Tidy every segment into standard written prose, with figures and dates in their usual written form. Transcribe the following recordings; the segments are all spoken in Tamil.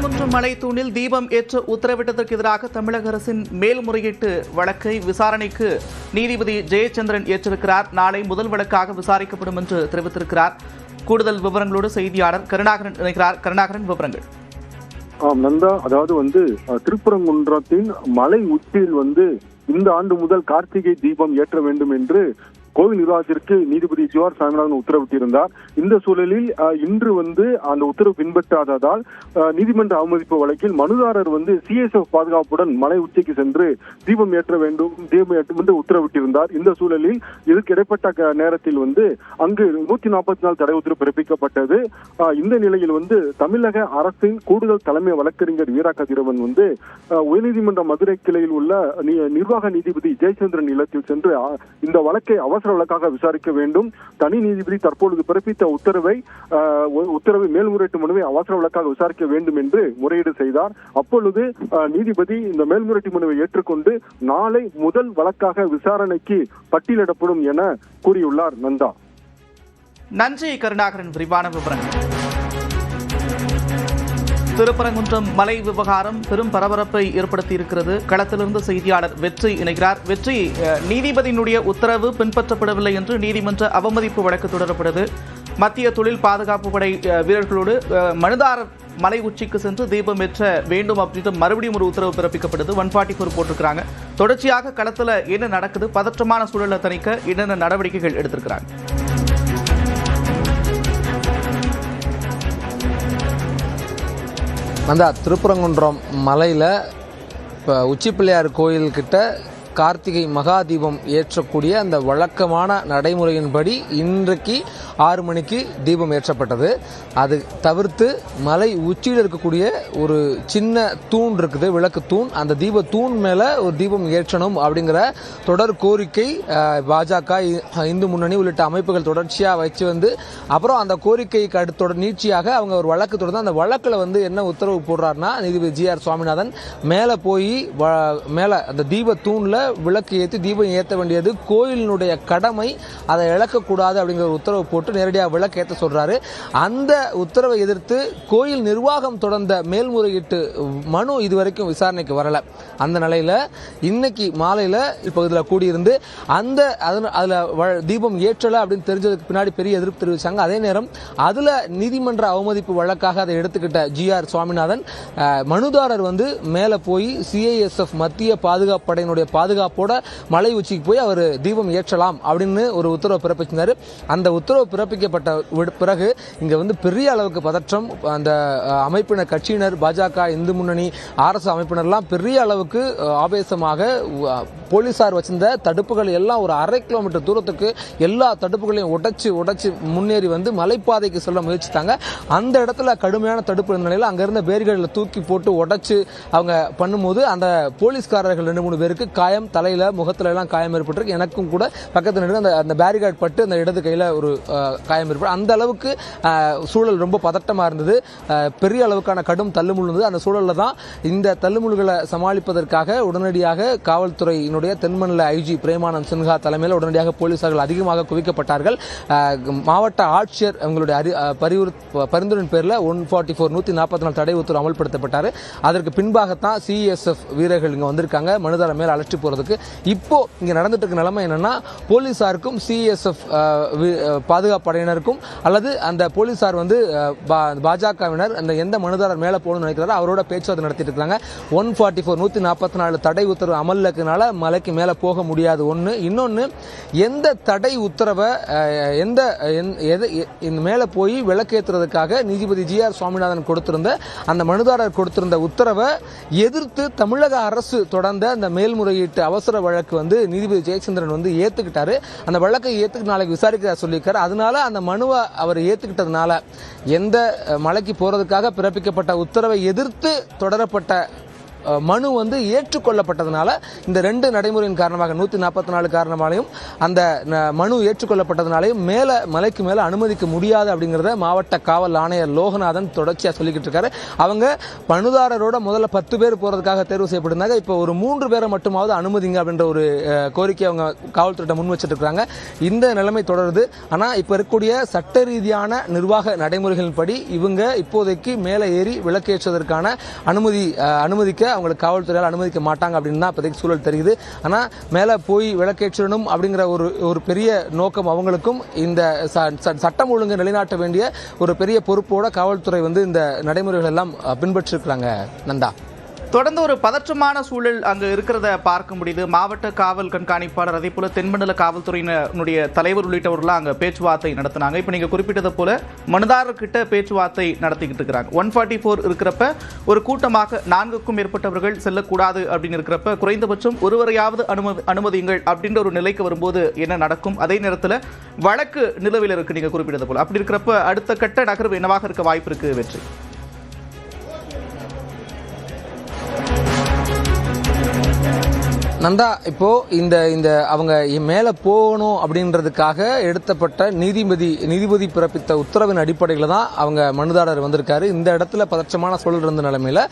திருப்பரங்குன்றம் மலைத்தூணில் தீபம் ஏற்ற உத்தரவிட்டதற்கு எதிராக தமிழக அரசின் மேல்முறையீட்டு வழக்கை விசாரணைக்கு நீதிபதி ஜெயச்சந்திரன் ஏற்றிருக்கிறார். நாளை முதல் வழக்காக விசாரிக்கப்படும் என்று தெரிவித்திருக்கிறார். கூடுதல் விவரங்களோடு செய்தியாளர் கருணாகரன் இணைக்கிறார். கருணாகரன், விவரங்கள். நந்தா, அதாவது திருப்பரங்குன்றத்தின் மலை உச்சியில் இந்த ஆண்டு முதல் கார்த்திகை தீபம் ஏற்ற வேண்டும் என்று கோவில் நிர்வாகத்திற்கு நீதிபதி ஜி.ஆர். சாமிநாதன் உத்தரவிட்டிருந்தார். இந்த சூழலில் இன்று அந்த உத்தரவு பின்பற்றாததால் நீதிமன்ற அவமதிப்பு வழக்கில் மனுதாரர் சிஎஸ்எஃப் பாதுகாப்புடன் மலை உச்சிக்கு சென்று தீபம் ஏற்ற வேண்டும் என்று உத்தரவிட்டிருந்தார். இந்த சூழலில் இதற்கு இடைப்பட்ட நேரத்தில் அங்கு 144 தடை உத்தரவு பிறப்பிக்கப்பட்டது. இந்த நிலையில் தமிழக அரசின் கூடுதல் தலைமை வழக்கறிஞர் வீரா கதிரவன் உயர்நீதிமன்ற மதுரை கிளையில் உள்ள நிர்வாக நீதிபதி ஜெயச்சந்திரன் இல்லத்தில் சென்று இந்த வழக்கை அவசர வழக்காக விசாரிக்க வேண்டும். தனி நீதிபதி தற்பொழுது பிறப்பித்த உத்தரவை மேல்முறையீட்டு மனுவை அவசர வழக்காக விசாரிக்க வேண்டும் என்று முறையீடு செய்தார். அப்பொழுது நீதிபதி இந்த மேல்முறையீட்டு மனுவை ஏற்றுக்கொண்டு நாளை முதல் வழக்காக விசாரணைக்கு பட்டியலிடப்படும் என கூறியுள்ளார். நந்தா, நன்றி கருணாகரன். விரிவான விவரங்கள். திருப்பரங்குன்றம் மலை விவகாரம் பெரும் பரபரப்பை ஏற்படுத்தியிருக்கிறது. களத்திலிருந்து செய்தியாளர் வெற்றி இணைகிறார். வெற்றி, நீதிபதியினுடைய உத்தரவு பின்பற்றப்படவில்லை என்று நீதிமன்ற அவமதிப்பு வழக்கு தொடரப்படுது. மத்திய தொழில் பாதுகாப்பு படை வீரர்களோடு மனுதாரர் மலை உச்சிக்கு சென்று தீபம் ஏற்ற வேண்டும் அப்படின்ற மறுபடியும் ஒரு உத்தரவு பிறப்பிக்கப்படுது. 144 போட்டிருக்கிறாங்க. தொடர்ச்சியாக களத்தில் என்ன நடக்குது, பதற்றமான சூழலை தணிக்க என்னென்ன நடவடிக்கைகள் எடுத்திருக்கிறாங்க? அந்த திருப்பரங்குன்றம் மலையில் இப்போ உச்சிப்பிள்ளையார் கோயில்கிட்ட கார்த்திகை மகாதீபம் ஏற்றக்கூடிய அந்த வழக்கமான நடைமுறையின்படி இன்றைக்கு 6 மணிக்கு தீபம் ஏற்றப்பட்டது. அது தவிர்த்து மலை உச்சியில் இருக்கக்கூடிய ஒரு சின்ன தூண் இருக்குது, விளக்கு தூண். அந்த தீப தூண் மேலே ஒரு தீபம் ஏற்றணும் அப்படிங்கிற தொடர் கோரிக்கை பாஜக, இந்து முன்னணி உள்ளிட்ட அமைப்புகள் தொடர்ச்சியாக வச்சு அப்புறம் அந்த கோரிக்கைக்கு அடுத்த நீட்சியாக அவங்க ஒரு வழக்கு தொடர்ந்து அந்த வழக்கில் என்ன உத்தரவு போடுறாருன்னா, நீதிபதி ஜி.ஆர். சுவாமிநாதன் மேலே போய் மேலே அந்த தீப தூணில் விளக்கு ஏற்றி தீபம் ஏற்ற வேண்டியது கோயிலினுடைய கடமை, அதை இழக்கக்கூடாது அப்படிங்கிற ஒரு உத்தரவு போட்டு நேரடியாக விளக்கு ஏற்ற சொல்றாரு. அந்த உத்தரவை எதிர்த்து கோயில் நிர்வாகம் தொடர்ந்த மேல்முறையீட்டு மனு இதுவரைக்கும் விசாரணைக்கு வரல. அந்த நிலையில இன்னைக்கு மாலையில இப்பகுதியில் கூடியிருந்து அதுல தீபம் ஏற்றல அப்படின்னு தெரிஞ்சதுக்கு பின்னாடி பெரிய எதிர்ப்பு தெரிவிச்சாங்க. அதே நேரம் அதுல நீதிமன்ற அவமதிப்பு வழக்காக அதை எடுத்துக்கிட்ட ஜி.ஆர். சுவாமிநாதன் மனுதாரர் மேல போய் சிஐஎஸ்எஃப் மத்திய பாதுகாப்பு படையினுடைய பாதுகாப்போட மலை உச்சிக்கு போய் அவர் தீபம் ஏற்றலாம் அப்படின்னு ஒரு உத்தரவு பிறப்பிச்சிருந்தாரு. அந்த உத்தரவு பிறப்பிக்கப்பட்ட பிறகு இங்க பெரிய அளவுக்கு பதற்றம். அந்த அமைப்பினர் கட்சியினர், பாஜக, இந்து முன்னணி, RS அமைப்பினர்லாம் பெரிய அளவுக்கு ஆவேசமாக போலீசார் வச்சிருந்த தடுப்புகள் எல்லாம் ஒரு 1/2 கிலோமீட்டர் தூரத்துக்கு எல்லா தடுப்புகளையும் உடைச்சு முன்னேறி மலைப்பாதைக்கு செல்ல முயற்சித்தாங்க. அந்த இடத்துல கடுமையான தடுப்பு இருந்த நிலையில் அங்க இருந்த பேரிகளை தூக்கி போட்டு உடைச்சு அவங்க பண்ணும்போது அந்த போலீஸ்காரர்கள் 2-3 பேருக்கு காயம், தலையில முகத்துல எல்லாம் காயம் ஏற்பட்டிருக்கு. எனக்கும் கூட பக்கத்தில் அந்த பேரிகார்டு பட்டு அந்த இடது கையில ஒரு காயம் ஏற்பட்டு அந்த அளவுக்கு சூழல் ரொம்ப பதட்டமா இருந்தது. பெரிய அளவுக்கான கடும் தள்ளுமுள் இருந்தது. அந்த சூழல்ல தான் இந்த தள்ளுமுள்களை சமாளிப்பதற்காக உடனடியாக காவல்துறையினுடைய தென்மண்டல ஐஜி பிரேமானந்த் சின்ஹா தலைமையில் உடனடியாக போலீசார்கள் அதிகமாக குவிக்கப்பட்டார்கள். மாவட்ட ஆட்சியர் அவங்களுடைய பரிந்துரையின் பேரில் 144 தடை உத்தரவு அமல்படுத்தப்பட்டார். அதற்கு பின்பாகத்தான் சிஎஸ்எஃப் வீரர்கள் இங்க வந்திருக்காங்க மனுதாரர் மேல் அழைச்சி போறதுக்கு. இப்போ இங்க நடந்துட்டு இருக்க நிலைமை என்னன்னா, போலீசாருக்கும் சிஎஸ்எஃப் பாதுகாப்பு படையினருக்கும் அல்லது அந்த போலீசார் பாஜகவினர் அந்த எந்த மனுதாரர் மேல போகணும்னு நினைக்கிறாரோ அவரோட பேச்சுவார்த்தை நடத்திட்டு இருக்காங்க. 144 தடை உத்தரவு அமல்ல இருக்கனால மலைக்கு மேல போக முடியாது. ஒன்று. இன்னொன்னு, எந்த தடை உத்தரவை இந்த மேல போய் விளக்கேற்றுறதுக்காக நீதிபதி ஜி.ஆர். சுவாமிநாதன் கொடுத்திருந்த அந்த மனுதாரர் கொடுத்திருந்த உத்தரவை எதிர்த்து தமிழக அரசு தொடர்ந்த அந்த மேல்முறையீட்டு அவசர வழக்கு நீதிபதி ஜெயச்சந்திரன் ஏத்துக்கிட்டாரு. அந்த வழக்கை ஏத்துக்கிட்டு நாளைக்கு விசாரிக்க சொல்லியிருக்காரு. அதனால அந்த மனுவை அவர் ஏத்துக்கிட்டதுனால எந்த மலைக்கு போறதுக்காக பிறப்பிக்கப்பட்ட உத்தரவை எதிர்த்து தொடரப்பட்ட மனு வந்து ஏற்றுக்கொள்ளப்பட்டதுனால இந்த 2 நடைமுறையின் காரணமாக 144 காரணமாலையும் அந்த மனு ஏற்றுக்கொள்ளப்பட்டதுனாலையும் மலைக்கு மேல அனுமதிக்க முடியாது அப்படிங்கறத மாவட்ட காவல் ஆணையர் லோகநாதன் தொடர்ச்சியா சொல்லிக்கிட்டு இருக்காரு. அவங்க மனுதாரரோட முதல்ல 10 பேர் போறதுக்காக தேர்வு செய்யப்பட்டிருந்தாங்க. இப்போ ஒரு 3 பேரை மட்டுமாவது அனுமதிங்க அப்படின்ற ஒரு கோரிக்கை அவங்க காவல்துறை முன் வச்சிட்டு இருக்காங்க. இந்த நிலைமை தொடருது. ஆனா இப்ப இருக்கக்கூடிய சட்ட ரீதியான நிர்வாக நடைமுறைகளின்படி இவங்க இப்போதைக்கு மேலே ஏறி விளக்கேற்றுவதற்கான அனுமதிக்க அவங்களுக்கு காவல்துறையால் அனுமதிக்க மாட்டாங்க அப்படின்னு தான் இப்போதைக்கு சூழல் தெரியுது. ஆனா மேல போய் விளக்கேற்றணும் அப்படிங்கிற ஒரு பெரிய நோக்கம் அவங்களுக்கும் இந்த சட்டம் ஒழுங்கு நிலைநாட்ட வேண்டிய ஒரு பெரிய பொறுப்போட காவல்துறை வந்து இந்த நடைமுறைகள் எல்லாம் பின்பற்றிருக்கிறாங்க. நந்தா, தொடர்ந்து ஒரு பதற்றமான சூழல் அங்கு இருக்கிறத பார்க்க முடியுது. மாவட்ட காவல் கண்காணிப்பாளர், அதே போல தென்மண்டல காவல்துறையினுடைய தலைவர் உள்ளிட்டவர்கள்லாம் அங்கே பேச்சுவார்த்தை நடத்தினாங்க. இப்போ நீங்க குறிப்பிட்டது போல மனுதாரர்கிட்ட பேச்சுவார்த்தை நடத்திக்கிட்டு இருக்கிறாங்க. 144 இருக்கிறப்ப ஒரு கூட்டமாக 4க்கும் மேற்பட்டவர்கள் செல்லக்கூடாது அப்படின்னு இருக்கிறப்ப குறைந்தபட்சம் ஒருவரையாவது அனுமதியுங்கள் அப்படின்ற ஒரு நிலைக்கு வரும்போது என்ன நடக்கும்? அதே நேரத்தில் வழக்கு நிலுவையில் இருக்கு நீங்க குறிப்பிட்டது போல. அப்படி இருக்கிறப்ப அடுத்த கட்ட நகர்வு என்னவாக இருக்க வாய்ப்பு இருக்கு? வெற்றி நந்தா, இப்போ இந்த அவங்க மேல போகணும் அப்படின்றதுக்காக எடுத்தப்பட்ட நீதிபதி பிறப்பித்த உத்தரவின் அடிப்படையில் தான் அவங்க மனுதாரர் வந்திருக்காரு. இந்த இடத்துல பதற்றமான சூழல் இருந்த நிலைமையில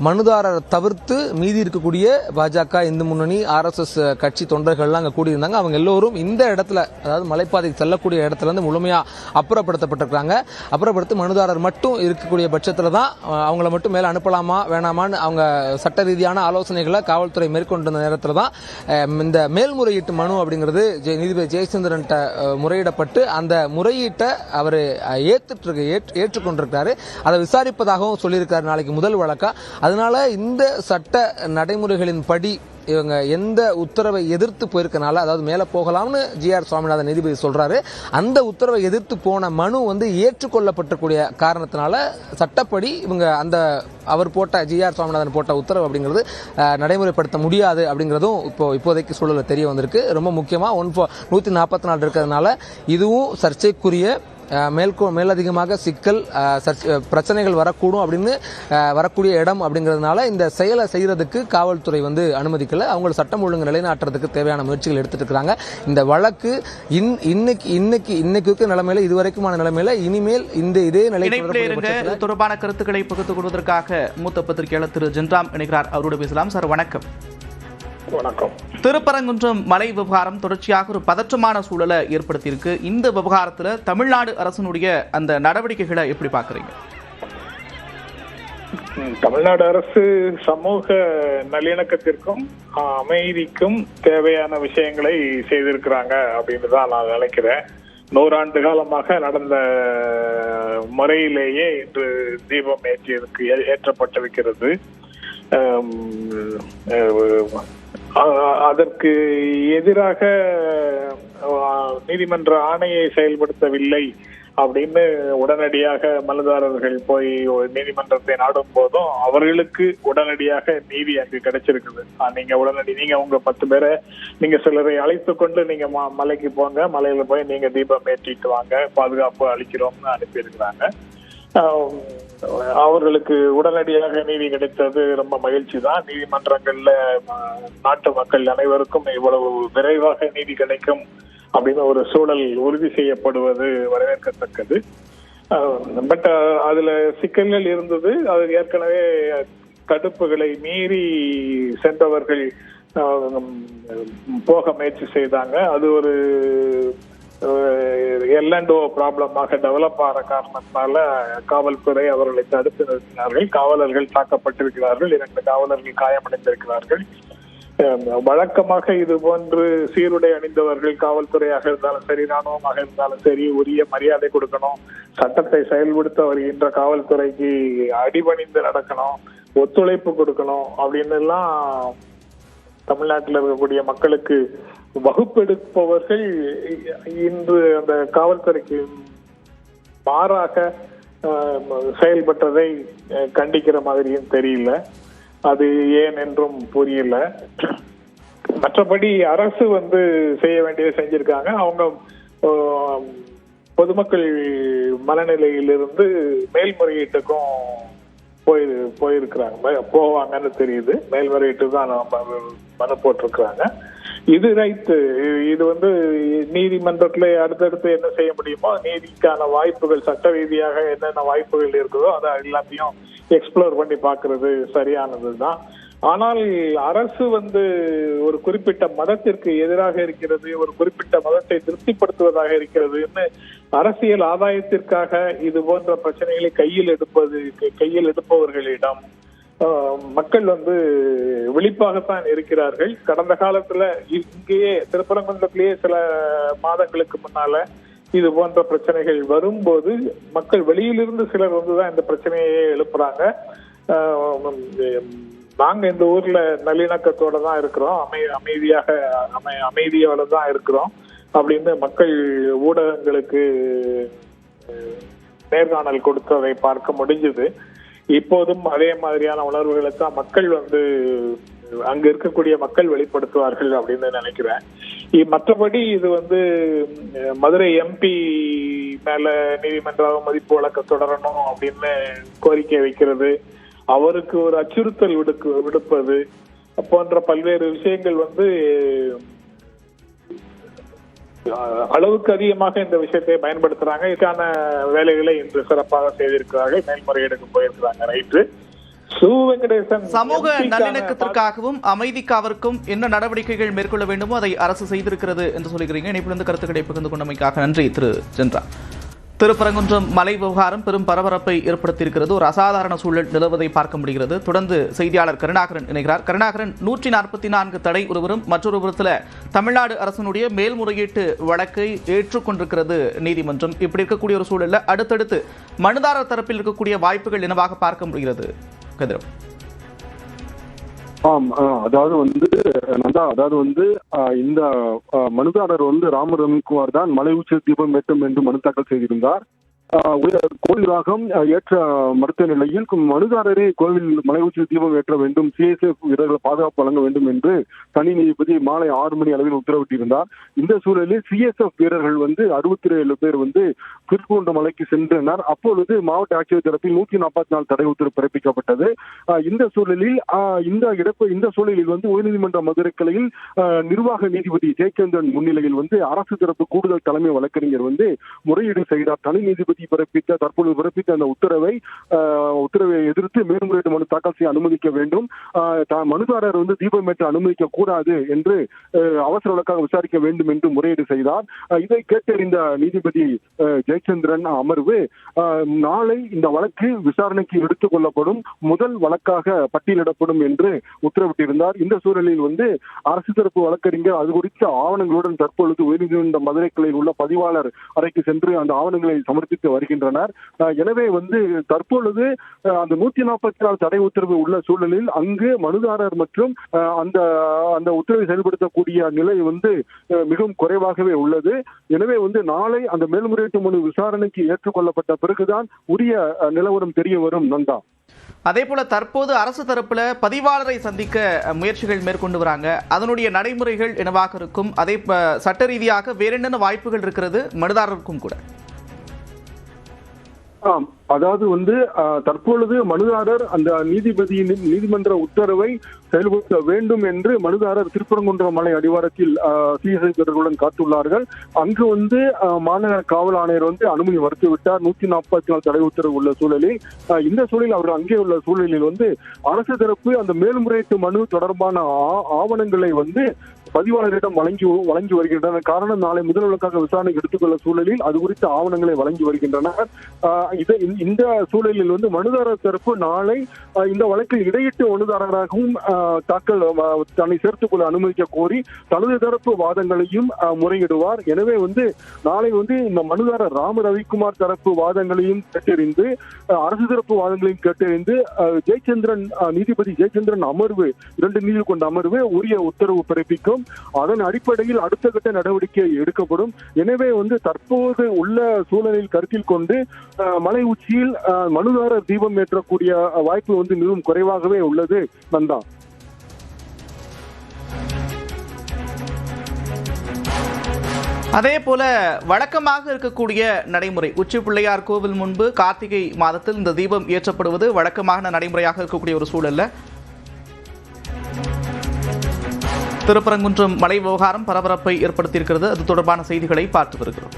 மனுதாரரை தவிர்த்து மீதி இருக்கக்கூடிய பாஜக, இந்து முன்னணி, RSS கட்சி தொண்டர்கள்லாம் அங்க கூடியிருந்தாங்க. அவங்க எல்லோரும் இந்த இடத்துல, அதாவது மலைப்பாதைக்கு செல்லக்கூடிய இடத்துல இருந்து முழுமையா அப்புறப்படுத்தப்பட்டிருக்காங்க. அப்புறப்படுத்தி மனுதாரர் மட்டும் இருக்கக்கூடிய பட்சத்துல தான் அவங்கள மட்டும் மேல அனுப்பலாமா வேணாமான்னு அவங்க சட்ட ரீதியான ஆலோசனைகளை காவல்துறை மேற்கொண்ட நேரத்தில் தான் இந்த மேல்முறையீட்டு மனு அப்படிங்கிறது நீதிபதி ஜெயச்சந்திரன் முறையிடப்பட்டு அந்த முறையீட்டை அவர் ஏற்றுக்கொண்டிருக்காரு. அதை விசாரிப்பதாகவும் சொல்லியிருக்காரு நாளைக்கு முதல் வழக்கா. அதனால இந்த சட்ட நடைமுறைகளின் படி இவங்க எந்த உத்தரவை எதிர்த்து போயிருக்கனால, அதாவது மேல போகலாம்னு GR சுவாமிநாதன் நீதிபதி சொல்றாரு, அந்த உத்தரவை எதிர்த்து போன மனு வந்து ஏற்றுக்கொள்ளப்பட்டக்கூடிய காரணத்தினால சட்டப்படி இவங்க அந்த அவர் போட்ட GR சுவாமிநாதன் போட்ட உத்தரவு அப்படிங்கிறது நடைமுறைப்படுத்த முடியாது அப்படிங்கிறதும் இப்போதைக்கு சூழல தெரிய வந்திருக்கு. ரொம்ப முக்கியமா 144 இருக்கிறதுனால இதுவும் சர்ச்சைக்குரிய மேலதிகமாக சிக்கல் பிரச்சனைகள் வரக்கூடும் அப்படின்னு வரக்கூடிய இடம் அப்படிங்கிறதுனால இந்த செயலை செய்யறதுக்கு காவல்துறை வந்து அனுமதிக்கல. அவங்க சட்டம் ஒழுங்கு நிலைநாட்டுறதுக்கு தேவையான முயற்சிகள் எடுத்துட்டு இருக்காங்க. இந்த வழக்கு இன்னைக்கு நிலைமையில, இதுவரைக்குமான நிலைமையில இனிமேல் இதே நிலை தொடர்பான கருத்துக்களை பகிர்ந்து கொள்வதற்காக மூத்த பத்திரிகையாளர் திரு ஜென்ராம் இணைகிறார். அவரோடு பேசலாம். சார் வணக்கம். வணக்கம். திருப்பரங்குன்றம் மலை விவகாரம் தொடர்ச்சியாக ஒரு பதற்றமான சூழலை ஏற்படுத்தியிருக்கு. இந்த விவகாரத்துல தமிழ்நாடு அரசினுடைய அந்த நடவடிக்கைகளை எப்படி பாக்குறீங்க? தமிழ்நாடு அரசு சமூக நல்லிணக்கத்திற்கும் அமைதிக்கும் தேவையான விஷயங்களை செய்திருக்கிறாங்க அப்படின்னு தான் நான் நினைக்கிறேன். 100 ஆண்டு காலமாக நடந்த முறையிலேயே இன்று தீபம் ஏற்றப்பட்டிருக்கிறது. அதற்கு எதிராக நீதிமன்ற ஆணையை செயல்படுத்தவில்லை அப்படின்னு உடனடியாக மனுதாரர்கள் போய் நீதிமன்றத்தை நாடும் போதும் அவர்களுக்கு உடனடியாக நீதி அங்கு கிடைச்சிருக்குது. நீங்க உங்க 10 பேரை நீங்க சிலரை அழைத்து கொண்டு நீங்க மலைக்கு போங்க, மலையில போய் நீங்க தீபம் ஏற்றிட்டு வாங்க, பாதுகாப்பு அளிக்கிறோம்னு அனுப்பியிருக்கிறாங்க. அவர்களுக்கு உடனடியாக நீதி கிடைத்தது ரொம்ப மகிழ்ச்சி தான். நீதிமன்றங்கள்ல நாட்டு மக்கள் அனைவருக்கும் இவ்வளவு விரைவாக நீதி கிடைக்கும் அப்படின்னு ஒரு சூழல் உறுதி செய்யப்படுவது வரவேற்கத்தக்கது. பட் அதுல சிக்கல்கள் இருந்தது. அது ஏற்கனவே தடுப்புகளை மீறி சென்றவர்கள் போக முயற்சி செய்தாங்க. அது ஒரு எல்என்டோ ப்ராப்ளமாக டெவலப் ஆகிற காரணத்தினால காவல்துறை அவர்களை தடுத்து நிறுத்தினார்கள். காவலர்கள் தாக்கப்பட்டிருக்கிறார்கள், 2 காவலர்கள் காயமடைந்திருக்கிறார்கள். வழக்கமாக இது போன்று சீருடை அணிந்தவர்கள் காவல்துறையாக இருந்தாலும் சரி, ராணுவமாக இருந்தாலும் சரி, உரிய மரியாதை கொடுக்கணும், சட்டத்தை செயல்படுத்த வருகின்ற காவல்துறைக்கு அடிபணிந்து நடக்கணும், ஒத்துழைப்பு கொடுக்கணும் அப்படின்னு எல்லாம் தமிழ்நாட்டில் இருக்கக்கூடிய மக்களுக்கு வகுப்பெடுப்பவர்கள் இன்று அந்த காவல்துறைக்கு மாறாக செயல்பட்டதை கண்டிக்கிற மாதிரியும் தெரியல. அது ஏன் என்றும் புரியல. மற்றபடி அரசு செய்ய வேண்டியதை செஞ்சிருக்காங்க. அவங்க பொதுமக்கள் மனநிலையிலிருந்து மேல்முறையீட்டுக்கும் போவாங்கன்னு தெரியுது. மேல்முறையீட்டு தான் மனு போட்டிருக்கிறாங்க. இது ரைட்டு. இது நீதிமன்றத்துல அடுத்தடுத்து என்ன செய்ய முடியுமோ நீதிக்கான வாய்ப்புகள், சட்ட ரீதியாக என்னென்ன வாய்ப்புகள் இருக்குதோ அதை எல்லாத்தையும் எக்ஸ்ப்ளோர் பண்ணி பாக்குறது சரியானதுதான். ஆனால் அரசு ஒரு குறிப்பிட்ட மதத்திற்கு எதிராக இருக்கிறது, ஒரு குறிப்பிட்ட மதத்தை திருப்திப்படுத்துவதாக இருக்கிறதுன்னு அரசியல் ஆதாயத்திற்காக இது போன்ற பிரச்சனைகளை கையில் எடுப்பவர்களிடம் மக்கள் விழிப்பாகத்தான் இருக்கிறார்கள். கடந்த காலத்துல இங்கேயே திருப்பரங்குன்றத்திலேயே சில மாதங்களுக்கு முன்னால இது போன்ற பிரச்சனைகள் வரும்போது மக்கள் வெளியிலிருந்து சிலர் தான் இந்த பிரச்சனையே எழுப்புறாங்க. நாங்க இந்த ஊர்ல நல்லிணக்கத்தோட தான் இருக்கிறோம், அமைதியோட தான் இருக்கிறோம் அப்படின்னு மக்கள் ஊடகங்களுக்கு நேர்காணல் கொடுத்ததை பார்க்க முடிஞ்சது. இப்போதும் அதே மாதிரியான உணர்வுகளை தான் மக்கள் அங்க இருக்கக்கூடிய மக்கள் வெளிப்படுத்துவார்கள் அப்படின்னு நினைக்கிறேன். மற்றபடி இது மதுரை எம்பி மேல நீதிமன்ற அவமதிப்பு வழக்கு தொடரணும் அப்படின்னு கோரிக்கை வைக்கிறது, அவருக்கு ஒரு அச்சுறுத்தல் விடுப்பது போன்ற பல்வேறு விஷயங்கள் அளவுக்கு அதிகமாக இந்த விஷயத்தை பயன்படுத்துறாங்க. இதுக்கான வேலைகளை இன்று சிறப்பாக செய்திருக்கிறார்கள், மேல்முறையீடுக்கு போயிருக்கிறாங்க. ரைட்டு. சமூக நல்லிணக்கத்திற்காகவும் அமைதிக்காவிற்கும் என்ன நடவடிக்கைகள் மேற்கொள்ள வேண்டுமோ அதை அரசு செய்திருக்கிறது என்று சொல்லுகிறீங்க. இணைப்பிலிருந்து கருத்துக்களை பகிர்ந்து கொண்டமைக்காக நன்றி திரு ஜென்ரா. திருப்பரங்குன்றம் மலை விவகாரம் பெரும் பரபரப்பை ஏற்படுத்தியிருக்கிறது. ஒரு அசாதாரண சூழல் நிலவுவதை பார்க்க முடிகிறது. தொடர்ந்து செய்தியாளர் கருணாகரன் இணைகிறார். கருணாகரன், 144 தடை ஒருவரும் மற்றொரு புறத்தில் தமிழ்நாடு அரசினுடைய மேல்முறையீட்டு வழக்கை ஏற்றுக்கொண்டிருக்கிறது நீதிமன்றம். இப்படி இருக்கக்கூடிய ஒரு சூழலில் அடுத்தடுத்து மனுதாரர் தரப்பில் இருக்கக்கூடிய வாய்ப்புகள் என்னவாக பார்க்க முடிகிறது? கதிரவ். இந்த மனுதாரர் ராம ரவிக்குமார் தான் மலை உச்சி தீபம் ஏற்றும் என்று மனு தாக்கல் செய்திருந்தார். கோவில் நிர்வாகம் ஏற்ற மறுத்த நிலையில் மனுதாரரே கோவில் மலை உச்சி தீபம் ஏற்ற வேண்டும், சிஎஸ்எஃப் வீரர்கள் பாதுகாப்பு வழங்க வேண்டும் என்று தனி நீதிபதி மாலை 6 மணி அளவில் உத்தரவிட்டிருந்தார். இந்த சூழலில் சிஎஸ்எஃப் வீரர்கள் 67 பேர் திருப்பூண்ட மலைக்கு சென்றனர். அப்பொழுது மாவட்ட ஆட்சியர் தரப்பில் 144 தடை உத்தரவு பிறப்பிக்கப்பட்டது. இந்த சூழலில் உயர்நீதிமன்ற மதுரை கிளையில் நிர்வாக நீதிபதி ஜெயச்சந்திரன் முன்னிலையில் அரசு தரப்பு கூடுதல் தலைமை வழக்கறிஞர் முறையீடு செய்தார். தனி நீதிபதி தற்பொழுது பிறப்பித்த அந்த உத்தரவை எதிர்த்து மேல்முறையீட்டு மனு தாக்கல் செய்ய அனுமதிக்க வேண்டும், மனுதாரர் தீபம் ஏற்ற அனுமதிக்க கூடாது என்று அவசர வழக்காக விசாரிக்க வேண்டும் என்று முறையீடு செய்தார். இதை கேட்டறிந்த நீதிபதி ஜெயச்சந்திரன் அமர்வு நாளை இந்த வழக்கு விசாரணைக்கு எடுத்துக் கொள்ளப்படும், முதல் வழக்காக பட்டியலிடப்படும் என்று உத்தரவிட்டிருந்தார். இந்த சூழலில் அரசு தரப்பு வழக்கறிஞர் அது குறித்த ஆவணங்களுடன் தற்பொழுது உயர்நீதிமன்ற மதுரை கிளையில் உள்ள பதிவாளர் அறைக்கு சென்று அந்த ஆவணங்களை சமர்ப்பித்து வருகின்றனர். எனவே தற்பொழுது அந்த 144 தடை உத்தரவு உள்ள சூழலில் அங்கு மனுதாரர் மற்றும் அந்த உத்தரவை செயல்படுத்தக்கூடிய நிலை மிகவும் குறைவாகவே உள்ளது. எனவே நாளை அந்த மேல்முறையீட்டு மனு விசாரணைக்கு ஏற்றுக்கொள்ளப்பட்ட பிறகுதான் உரிய நிலவரம் தெரிய வரும். நந்தா, அதே போல தற்போது அரசு தரப்புல பதிவாளரை சந்திக்க முயற்சிகள் மேற்கொண்டு வராங்க. அதனுடைய நடைமுறைகள் என்னவாக இருக்கும்? அதே சட்ட ரீதியாக வேற என்னென்ன வாய்ப்புகள் இருக்கிறது மனுதாரருக்கும் கூட? தற்பொழுது மனுதாரர் அந்த நீதிமன்ற உத்தரவை செயல்படுத்த வேண்டும் என்று மனுதாரர் திருப்பரங்குன்றம் மலை அடிவாரத்தில் சிஎஸ்ஐ வீரர்களுடன் காத்துள்ளார்கள். அங்கு மாநகர காவல் ஆணையர் அனுமதி மறுத்துவிட்டார். 144 தடை உத்தரவு உள்ள சூழலில் இந்த சூழலில் அவர்கள் அங்கே உள்ள சூழலில் அரசு தரப்பு அந்த மேல்முறையீட்டு மனு தொடர்பான ஆவணங்களை பதிவாளரிடம் வழங்கி வருகின்றனர். காரணம், நாளை முதல் வழக்காக விசாரணைக்கு எடுத்துக்கொள்ள சூழலில் அது குறித்த ஆவணங்களை வழங்கி வருகின்றனர். இந்த சூழலில் மனுதாரர் தரப்பு நாளை இந்த வழக்கில் இடையிட்டு மனுதாரராகவும் தாக்கல் தன்னை சேர்த்துக் கொள்ள அனுமதிக்க கோரி தனது தரப்பு வாதங்களையும் முறையிடுவார். எனவே நாளை இந்த மனுதாரர் ராம ரவிக்குமார் தரப்பு வாதங்களையும் கேட்டறிந்து அரசு தரப்பு வாதங்களையும் கேட்டறிந்து நீதிபதி ஜெயச்சந்திரன் அமர்வு 2 நீதி கொண்ட அமர்வு உரிய உத்தரவு பிறப்பிக்கும். அதன் அடிப்படையில் அடுத்த கட்ட நடவடிக்கை எடுக்கப்படும். எனவே தற்போது உள்ள சூழலில் கருத்தில் கொண்டு மலை உச்சியில் மனுதாரர் தீபம் ஏற்றக்கூடிய வாய்ப்பு மிகவும் குறைவாகவே உள்ளது. நந்தா, அதே போல வழக்கமாக இருக்கக்கூடிய நடைமுறை உச்சி பிள்ளையார் கோவில் முன்பு கார்த்திகை மாதத்தில் இந்த தீபம் ஏற்றப்படுவது வழக்கமான நடைமுறையாக இருக்கக்கூடிய ஒரு சூழல்ல திருப்பரங்குன்றம் மலை விவகாரம் பரபரப்பை ஏற்படுத்தியிருக்கிறது. அது தொடர்பான செய்திகளை பார்த்து வருகிறோம்.